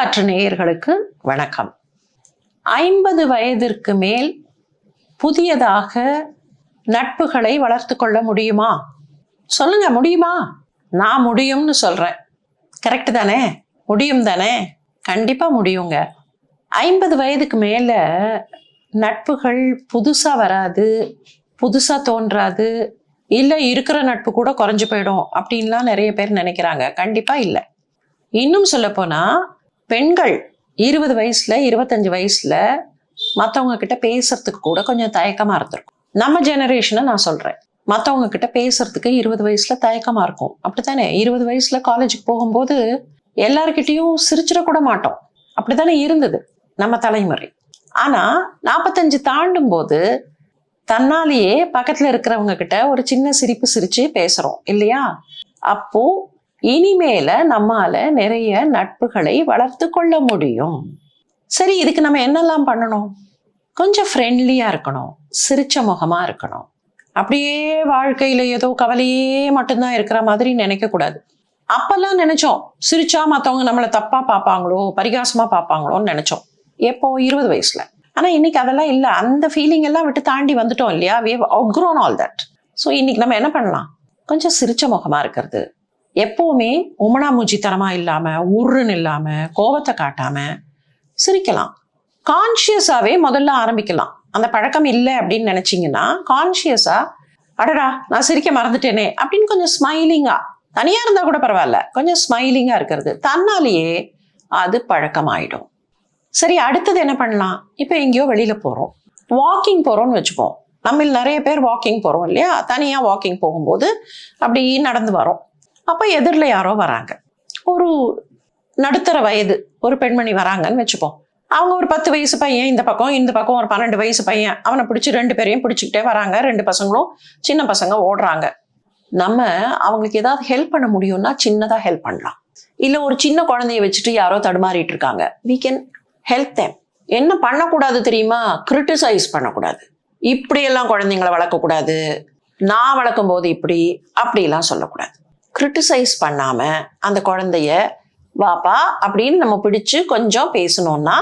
பூங்காற்று நேயர்களுக்கு வணக்கம். 50 வயதிற்கு மேல் புதியதாக நட்புகளை வளர்த்து கொள்ள முடியுமா? சொல்லுங்க, முடியுமா? நான் முடியும்னு சொல்றேன். கரெக்ட் தானே? முடியும் தானே? கண்டிப்பா முடியுங்க. 50 வயதுக்கு மேல நட்புகள் புதுசா வராது, புதுசா தோன்றாது, இல்லை இருக்கிற நட்பு கூட குறைஞ்சு போயிடும் அப்படின்லாம் நிறைய பேர் நினைக்கிறாங்க. கண்டிப்பா இல்லை. இன்னும் சொல்ல போனா பெண்கள் 20 வயசுல 25 வயசுல மற்றவங்க கிட்ட பேசுறதுக்கு கூட கொஞ்சம் தயக்கமா இருந்திருக்கும். நம்ம ஜெனரேஷனை நான் சொல்றேன். மற்றவங்க கிட்ட பேசுறதுக்கு 20 வயசுல தயக்கமா இருக்கும். அப்படித்தானே? 20 வயசுல காலேஜுக்கு போகும்போது எல்லார்கிட்டையும் சிரிச்சிடக்கூட மாட்டோம். அப்படித்தானே இருந்தது நம்ம தலைமுறை. ஆனா 45 தாண்டும் போது தன்னாலேயே பக்கத்துல இருக்கிறவங்க கிட்ட ஒரு சின்ன சிரிப்பு சிரிச்சு பேசுறோம் இல்லையா? அப்போ இனிமேல நம்மால நிறைய நட்புகளை வளர்த்து கொள்ள முடியும். சரி, இதுக்கு நம்ம என்னெல்லாம் பண்ணணும்? கொஞ்சம் ஃப்ரெண்ட்லியா இருக்கணும், சிரிச்ச முகமா இருக்கணும். அப்படியே வாழ்க்கையில ஏதோ கவலையே மட்டும்தான் இருக்கிற மாதிரி நினைக்க கூடாது. அப்பெல்லாம் நினைச்சோம் சிரிச்சா மற்றவங்க நம்மளை தப்பா பார்ப்பாங்களோ, பரிகாசமா பார்ப்பாங்களோன்னு நினைச்சோம். எப்போ? 20 வயசுல. ஆனா இன்னைக்கு அதெல்லாம் இல்லை. அந்த ஃபீலிங் எல்லாம் விட்டு தாண்டி வந்துட்டோம் இல்லையா? we have outgrown all that. So இன்னைக்கு நம்ம என்ன பண்ணலாம்? கொஞ்சம் சிரிச்ச முகமா இருக்கிறது, எப்பவுமே உமனா மூஞ்சித்தனமா இல்லாம, உருன்னு இல்லாம, கோபத்தை காட்டாம சிரிக்கலாம். கான்சியஸாவே முதல்ல ஆரம்பிக்கலாம். அந்த பழக்கம் இல்லை அப்படின்னு நினைச்சீங்கன்னா கான்சியஸா, அடடா நான் சிரிக்க மறந்துட்டேனே அப்படின்னு கொஞ்சம் ஸ்மைலிங்கா, தனியா இருந்தா கூட பரவாயில்ல, கொஞ்சம் ஸ்மைலிங்கா இருக்கிறது தன்னாலேயே அது பழக்கமாயிடும். சரி, அடுத்தது என்ன பண்ணலாம்? இப்போ எங்கேயோ வெளியில போறோம், வாக்கிங் போறோம்னு வச்சுப்போம். நம்ம நிறைய பேர் வாக்கிங் போறோம் இல்லையா? தனியா வாக்கிங் போகும்போது அப்படி நடந்து வரோம். அப்போ எதிரில் யாரோ வராங்க, ஒரு நடுத்தர வயது ஒரு பெண்மணி வராங்கன்னு வச்சுப்போம். அவங்க ஒரு 10 வயசு பையன் இந்த பக்கம் ஒரு 12 வயசு பையன், அவனை பிடிச்சி 2 பேரையும் பிடிச்சிக்கிட்டே வராங்க. 2 பசங்களும் சின்ன பசங்க ஓடுறாங்க. நம்ம அவங்களுக்கு ஏதாவது ஹெல்ப் பண்ண முடியும்னா சின்னதாக ஹெல்ப் பண்ணலாம். இல்லை ஒரு சின்ன குழந்தைய வச்சுட்டு யாரோ தடுமாறிட்டு இருக்காங்க, we can help them. என்ன பண்ணக்கூடாது தெரியுமா? கிரிட்டிசைஸ் பண்ணக்கூடாது. இப்படியெல்லாம் குழந்தைங்களை வளர்க்கக்கூடாது, நான் வளர்க்கும் போது இப்படி அப்படிலாம் சொல்லக்கூடாது. கிரிட்டிசைஸ் பண்ணாம அந்த குழந்தைய வாப்பா அப்படின்னு நம்ம பிடிச்சு கொஞ்சம் பேசணும்னா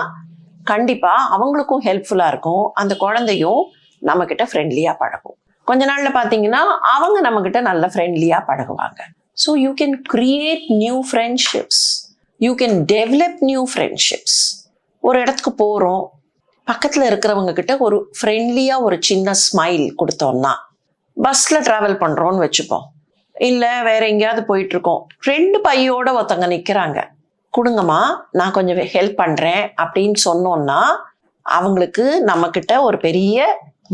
கண்டிப்பா அவங்களுக்கும் ஹெல்ப்ஃபுல்லா இருக்கும். அந்த குழந்தையும் நம்ம கிட்ட ஃப்ரெண்ட்லியா பழகும். கொஞ்ச நாள்ல பாத்தீங்கன்னா அவங்க நம்ம கிட்ட நல்ல ஃப்ரெண்ட்லியா பழகுவாங்க. So you can create new friendships, you can develop new friendships. ஒரு இடத்துக்கு போறோம், பக்கத்துல இருக்கிறவங்க கிட்ட ஒரு ஃப்ரெண்ட்லியா ஒரு சின்ன ஸ்மைல் கொடுத்தோம்னா, பஸ்ல டிராவல் பண்றோம்னு வச்சுப்போம், இல்லை வேற எங்கேயாவது போயிட்டு இருக்கோம், 2 பையோட ஒருத்தங்க நிற்கிறாங்க, கொடுங்கம்மா நான் கொஞ்சம் ஹெல்ப் பண்ணுறேன் அப்படின்னு சொன்னோம்னா அவங்களுக்கு நம்மக்கிட்ட ஒரு பெரிய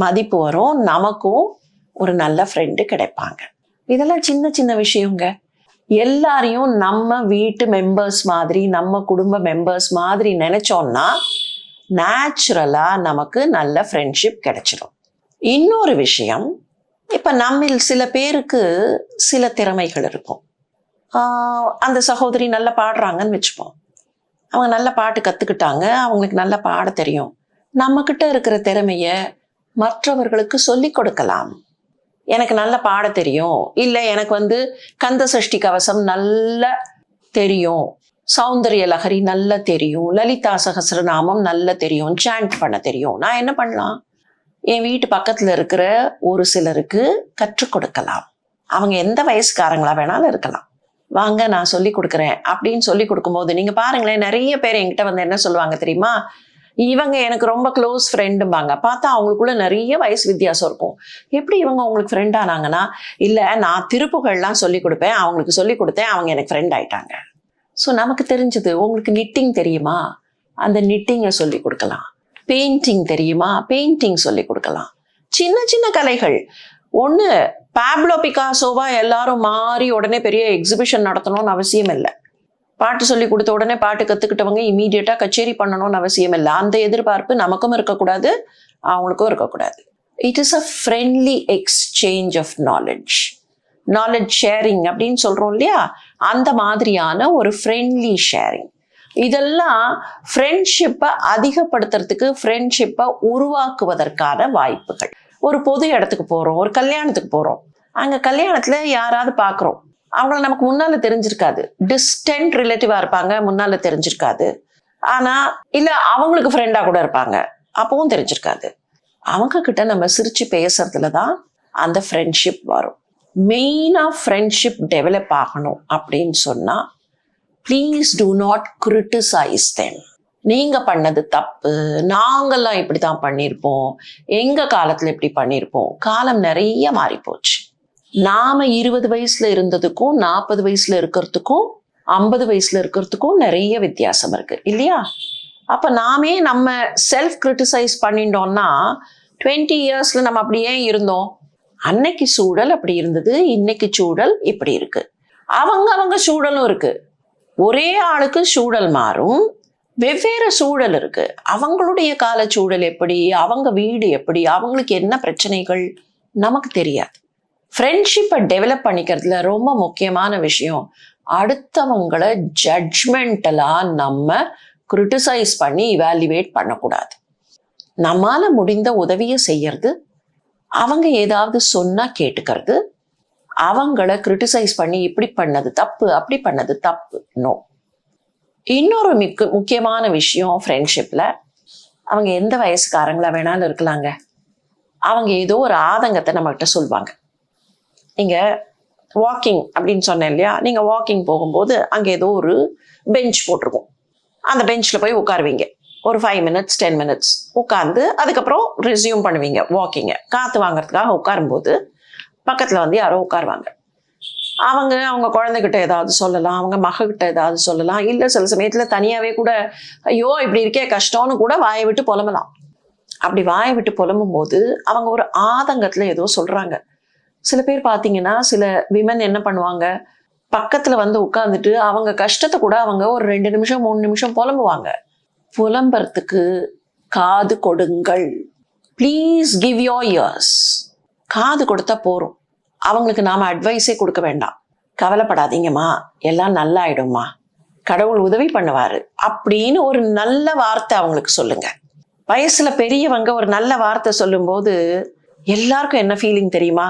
மதிப்பு வரும், நமக்கும் ஒரு நல்ல ஃப்ரெண்டு கிடைப்பாங்க. இதெல்லாம் சின்ன சின்ன விஷயங்க. எல்லாரையும் நம்ம வீட்டு மெம்பர்ஸ் மாதிரி, நம்ம குடும்ப மெம்பர்ஸ் மாதிரி நினைச்சோம்னா நேச்சுரலாக நமக்கு நல்ல ஃப்ரெண்ட்ஷிப் கிடைச்சிடும். இன்னொரு விஷயம், இப்போ நம்மில் சில பேருக்கு சில திறமைகள் இருக்கும். அந்த சகோதரி நல்லா பாடுறாங்கன்னு வச்சுப்போம். அவங்க நல்ல பாட்டு கற்றுக்கிட்டாங்க, அவங்களுக்கு நல்லா பாட தெரியும். நம்மக்கிட்ட இருக்கிற திறமைய மற்றவர்களுக்கு சொல்லி கொடுக்கலாம். எனக்கு நல்லா பாட தெரியும், இல்லை எனக்கு கந்த சஷ்டி கவசம் நல்லா தெரியும், சௌந்தரிய லஹரி நல்லா தெரியும், லலிதா சகஸ்ரநாமம் நல்லா தெரியும், சாண்ட் பண்ண தெரியும். நான் என்ன பண்ணலாம்? என் வீட்டு பக்கத்துல இருக்கிற ஒரு சிலருக்கு கற்றுக் கொடுக்கலாம். அவங்க எந்த வயசுக்காரங்களா வேணாலும் இருக்கலாம், வாங்க நான் சொல்லி கொடுக்குறேன் அப்படின்னு சொல்லி கொடுக்கும்போது நீங்க பாருங்களேன், நிறைய பேர் என்கிட்ட என்ன சொல்லுவாங்க தெரியுமா? இவங்க எனக்கு ரொம்ப க்ளோஸ் ஃப்ரெண்டும்பாங்க. பார்த்தா அவங்களுக்குள்ள நிறைய வயசு வித்தியாசம் இருக்கும். எப்படி இவங்க உங்களுக்கு ஃப்ரெண்ட் ஆனாங்கன்னா, இல்லை நான் திருப்புகள்லாம் சொல்லி கொடுப்பேன், அவங்களுக்கு சொல்லி கொடுத்தேன், அவங்க எனக்கு ஃப்ரெண்ட் ஆயிட்டாங்க. ஸோ நமக்கு தெரிஞ்சது, உங்களுக்கு நிட்டிங் தெரியுமா? அந்த நிட்டிங்கை சொல்லி கொடுக்கலாம். பெயிண்டிங் தெரியுமா? பெயிண்டிங் சொல்லி கொடுக்கலாம். சின்ன சின்ன கலைகள். ஒன்று பாப்லோ பிகாசோவா எல்லாரும் மாறி உடனே பெரிய எக்ஸிபிஷன் நடத்தணும்னு அவசியம் இல்லை. பாட்டு சொல்லி கொடுத்த உடனே பாட்டு கற்றுக்கிட்டவங்க இமீடியட்டாக கச்சேரி பண்ணணும்னு அவசியம் இல்லை. அந்த எதிர்பார்ப்பு நமக்கும் இருக்கக்கூடாது, அவங்களுக்கும் இருக்கக்கூடாது. It is a friendly exchange of knowledge, knowledge sharing அப்படின்னு சொல்கிறோம் இல்லையா? அந்த மாதிரியான ஒரு ஃப்ரெண்ட்லி ஷேரிங். இதெல்லாம் ஃப்ரெண்ட்ஷிப்பை அதிகப்படுத்துறதுக்கு, ஃப்ரெண்ட்ஷிப்பை உருவாக்குவதற்கான வாய்ப்புகள். ஒரு பொது இடத்துக்கு போகிறோம், ஒரு கல்யாணத்துக்கு போகிறோம், அங்கே கல்யாணத்தில் யாராவது பார்க்குறோம், அவங்கள நமக்கு முன்னால் தெரிஞ்சிருக்காது, டிஸ்டன்ட் ரிலேட்டிவாக இருப்பாங்க, முன்னால் தெரிஞ்சிருக்காது. ஆனா இல்ல அவங்களுக்கு ஃப்ரெண்டா கூட இருப்பாங்க, அப்பவும் தெரிஞ்சிருக்காது. அவங்க கிட்ட நம்ம சிரிச்சு பேசுறதுலதான் அந்த ஃப்ரெண்ட்ஷிப் வரும். மெயினா ஃப்ரெண்ட்ஷிப் டெவலப் ஆகணும் அப்படின்னு சொன்னா please do not criticise them. நீங்க பண்ணது தப்பு, நாங்கெல்லாம் இப்படித்தான் பண்ணியிருப்போம், எங்க காலத்துல இப்படி பண்ணியிருப்போம். காலம் நிறைய மாறி போச்சு. நாம 20 வயசுல இருந்ததுக்கும் 40 வயசுல இருக்கிறதுக்கும் 50 வயசுல இருக்கிறதுக்கும் நிறைய வித்தியாசம் இருக்கு இல்லையா? அப்ப நாமே நம்ம செல்ஃப் கிரிட்டிசைஸ் பண்ணிட்டோம்னா 20 இயர்ஸ்ல நம்ம அப்படியே இருந்தோம். அன்னைக்கு சூழல் அப்படி இருந்தது, இன்னைக்கு சூழல் இப்படி இருக்கு. அவங்க சூழலும் இருக்கு. ஒரே ஆளுக்கு சூழல் மாறும், வெவ்வேறு சூழல் இருக்கு. அவங்களுடைய கால சூழல் எப்படி, அவங்க வீடு எப்படி, அவங்களுக்கு என்ன பிரச்சனைகள் நமக்கு தெரியாது. ஃப்ரெண்ட்ஷிப்பை டெவலப் பண்ணிக்கிறதுல ரொம்ப முக்கியமான விஷயம், அடுத்தவங்களை ஜட்ஜ்மெண்டலா நம்ம கிரிட்டிசைஸ் பண்ணி இவாலுவேட் பண்ணக்கூடாது. நம்மால முடிந்த உதவியை செய்யறது, அவங்க ஏதாவது சொன்னா கேட்டுக்கிறது, அவங்கள கிரிட்டிசைஸ் பண்ணி இப்படி பண்ணது தப்பு அப்படி பண்ணது தப்பு நோ. இன்னொரு முக்கியமான விஷயம் ஃப்ரெண்ட்ஷிப்ல, அவங்க எந்த வயசுக்காரங்களா வேணாலும் இருக்கலாங்க, அவங்க ஏதோ ஒரு ஆதங்கத்தை நம்மகிட்ட சொல்லுவாங்க. நீங்க வாக்கிங் அப்படின்னு சொன்னேன் இல்லையா, நீங்க வாக்கிங் போகும்போது அங்க ஏதோ ஒரு பெஞ்ச் போட்டிருக்கும், அந்த பெஞ்ச்ல போய் உட்காருவீங்க. ஒரு 5 மினிட்ஸ் 10 மினிட்ஸ் உட்காந்து அதுக்கப்புறம் ரெஸ்யூம் பண்ணுவீங்க வாக்கிங்க. காற்று வாங்கறதுக்காக உட்காரும்போது பக்கத்துல வந்து யாரோ உட்காருவாங்க. அவங்க குழந்தைகிட்ட ஏதாவது சொல்லலாம், அவங்க மகக்கிட்ட ஏதாவது சொல்லலாம், இல்லை சில சமயத்துல தனியாவே கூட ஐயோ இப்படி இருக்கே கஷ்டம்னு கூட வாயை விட்டு புலம்பலாம். அப்படி வாயை விட்டு புலம்பும் போது அவங்க ஒரு ஆதங்கத்துல ஏதோ சொல்றாங்க. சில பேர் பார்த்தீங்கன்னா சில விமன் என்ன பண்ணுவாங்க, பக்கத்துல வந்து உட்கார்ந்துட்டு அவங்க கஷ்டத்தை கூட அவங்க ஒரு 2 நிமிஷம் 3 நிமிஷம் புலம்புவாங்க. புலம்புறதுக்கு காது கொடுங்கள். Please give your years. காது கொடுத்தா போறோம். அவங்களுக்கு நாம அட்வைஸே கொடுக்க வேண்டாம். கவலைப்படாதீங்கம்மா, எல்லாம் நல்லா ஆயிடும்மா, கடவுள் உதவி பண்ணுவாரு அப்படின்னு ஒரு நல்ல வார்த்தை அவங்களுக்கு சொல்லுங்க. வயசுல பெரியவங்க ஒரு நல்ல வார்த்தை சொல்லும் போது எல்லாருக்கும் என்ன ஃபீலிங் தெரியுமா,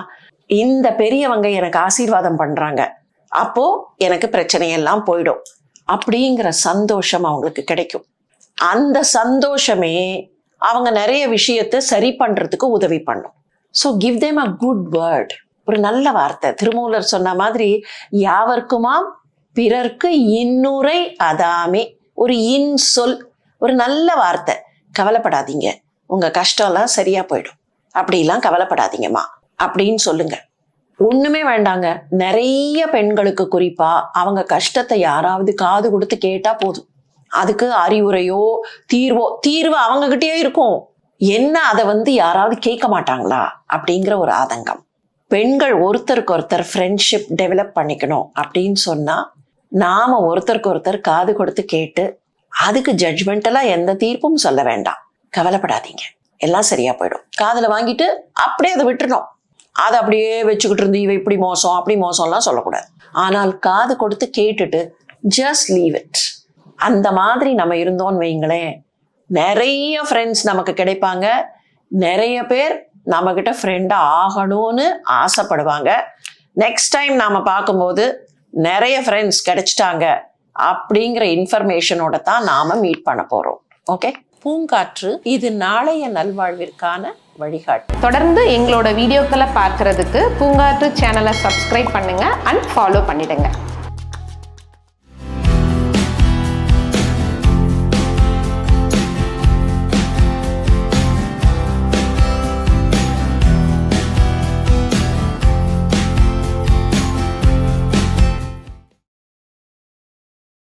இந்த பெரியவங்க எனக்கு ஆசீர்வாதம் பண்றாங்க, அப்போ எனக்கு பிரச்சனையெல்லாம் போயிடும் அப்படிங்கிற சந்தோஷம் அவங்களுக்கு கிடைக்கும். அந்த சந்தோஷமே அவங்க நிறைய விஷயத்தை சரி பண்றதுக்கு உதவி பண்ணும். So give them a good word, ஒரு நல்ல வார்த்தை. திருமூலர் சொன்ன மாதிரி யாவர்க்குமாம் பிறர்க்கு இன்னுரை அதாமே, ஒரு இன்சொல், ஒரு நல்ல வார்த்தை. கவலைப்படாதீங்க, உங்க கஷ்டம்லாம் சரியா போயிடும், அப்படிலாம் கவலைப்படாதீங்கம்மா அப்படின்னு சொல்லுங்க. ஒண்ணுமே வேண்டாங்க, நிறைய பெண்களுக்கு குறிப்பா அவங்க கஷ்டத்தை யாராவது காது கொடுத்து கேட்டா போதும், அதுக்கு அறிவுரையோ தீர்வு அவங்க கிட்டயே இருக்கும். என்ன அதை வந்து யாராவது கேட்க மாட்டாங்களா அப்படிங்கிற ஒரு ஆதங்கம். பெண்கள் ஒருத்தருக்கு ஒருத்தர் ஃப்ரெண்ட்ஷிப் டெவலப் பண்ணிக்கணும் அப்படின்னு சொன்னா நாம ஒருத்தருக்கு ஒருத்தர் காது கொடுத்து கேட்டு அதுக்கு ஜட்ஜ்மெண்டெல்லாம் எந்த தீர்ப்பும் சொல்ல வேண்டாம். கவலைப்படாதீங்க, எல்லாம் சரியா போயிடும். காதுல வாங்கிட்டு அப்படியே அதை விட்டுறணும். அதை அப்படியே வச்சுக்கிட்டு இருந்து இவ இப்படி மோசம் அப்படி மோசம்லாம் சொல்லக்கூடாது. ஆனால் காது கொடுத்து கேட்டுட்டு ஜஸ்ட் லீவ் இட். அந்த மாதிரி நம்ம இருந்தோம்னு வைங்களேன், நிறைய ஃப்ரெண்ட்ஸ் நமக்கு கிடைப்பாங்க. நிறைய பேர் நம்ம கிட்ட ஃப்ரெண்டா ஆகணும்னு ஆசைப்படுவாங்க. நெக்ஸ்ட் டைம் நாம பார்க்கும்போது நிறைய ஃப்ரெண்ட்ஸ் கிடைச்சிட்டாங்க அப்படிங்கிற இன்ஃபர்மேஷனோட தான் நாம மீட் பண்ண போறோம். ஓகே, பூங்காற்று இது நாளைய நல்வாழ்விற்கான வழிகாட்டு. தொடர்ந்து எங்களோட வீடியோக்களை பார்க்கறதுக்கு பூங்காற்று சேனலை சப்ஸ்கிரைப் பண்ணுங்க அண்ட் ஃபாலோ பண்ணிடுங்க.